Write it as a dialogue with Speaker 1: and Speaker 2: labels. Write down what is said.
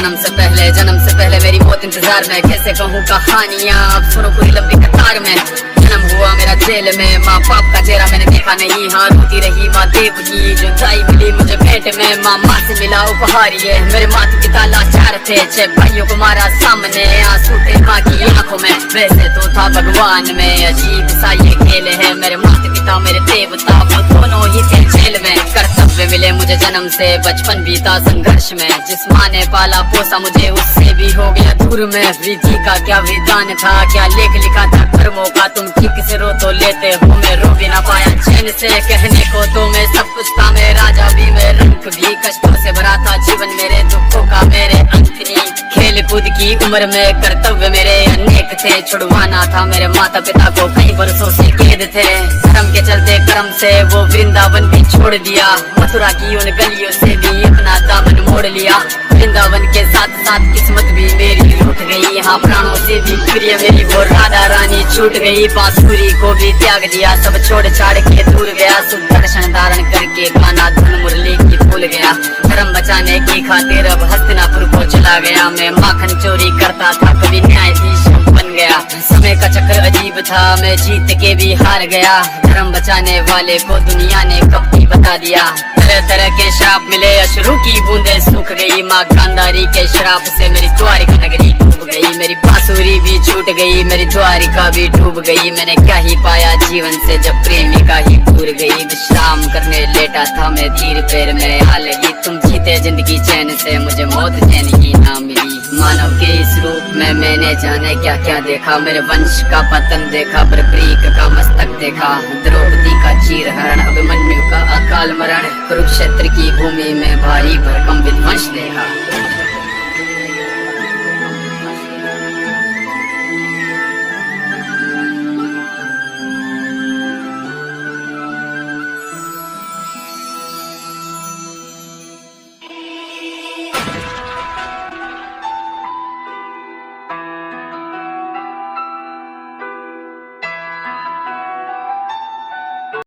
Speaker 1: जन्म से पहले मेरी मौत इंतजार में, कैसे कहूँ कहानियाँ अब सुनो पूरी लंबी कतार में। जन्म हुआ मेरा जेल में, माँ बाप का चेहरा मैंने देखा नहीं, हाँ रोती रही माँ देव की। जो दाई मिली मुझे भेंट में, माँ से मिला उपहार ये। मेरे माता पिता लाचार थे, 6 भाइयों को मारा सामने, आंसू थे माँ की आंखों में। वैसे तो था भगवान में, अजीब सा ये खेल है। मेरे माता पिता मेरे देवता, वो दोनों ही थे जेल में। कर्तव्य मिले मुझे जन्म से, बचपन बीता संघर्ष में। जिस माँ ने पाला पोसा मुझे, उससे भी हो गया दूर में। विधि का क्या विधान था, क्या लेख लिखा था कर्मों का। तुम ठीक से रो तो लेते हो, मैं रो भी ना पाया चैन से। कहने को तो मैं सब कुछ था, मैं राजा भी, मैं रंग भी। कष्टों से भरा था जीवन मेरे, दुखों का मेरे अंत नहीं। खेल कूद की उम्र में कर्तव्य मेरे अनेक थे। छुड़वाना था मेरे माता पिता को, कई बरसों से कैद थे। धर्म के चलते कर्म से वो वृंदावन भी छोड़ दिया। मथुरा की उन गलियों से भी अपना दामन मोड़ लिया। वृंदावन के साथ साथ किस्मत भी मेरी रूठ गई, यहाँ प्राणों से भी प्रिय मेरी वो राधा रानी छूट गई। बांसुरी को भी त्याग दिया, सब छोड़ छाड़ के दूर गया। सुदर्शन धारण करके गाना धुन मुरली की भूल गया। धर्म बचाने की खातिर अब हस्तिनापुर को चला गया। मैं माखन चोरी करता था, कभी न्यायाधीश बन गया। समय का चक्र अजीब था, मैं जीत के भी हार गया। धर्म बचाने वाले को दुनिया ने कब भी बता दिया। तरह तरह के श्राप मिले, अश्रु की बूंदें सूख गई। माँ गांधारी के श्राप से मेरी द्वारिका नगरी डूब गई। मेरी बांसुरी भी छूट गई, मेरी द्वारिका भी डूब गई। मैंने क्या ही पाया जीवन से, जब प्रेमिका ही दूर गई। विश्राम करने लेटा था मैं, धीर पैर मेरे आ लगी। तुम जीते जिंदगी चैन से, मुझे मौत चैन ही ना मिली। मानव के इस रूप में मैंने जाने क्या क्या देखा। मेरे वंश का पतन देखा, बर्बरीक का मस्तक देखा। द्रौपदी का चीरहरण, अभिमन्यु का अकाल मरण। कुरुक्षेत्र की भूमि में भारी भरकम विध्वंस देखा।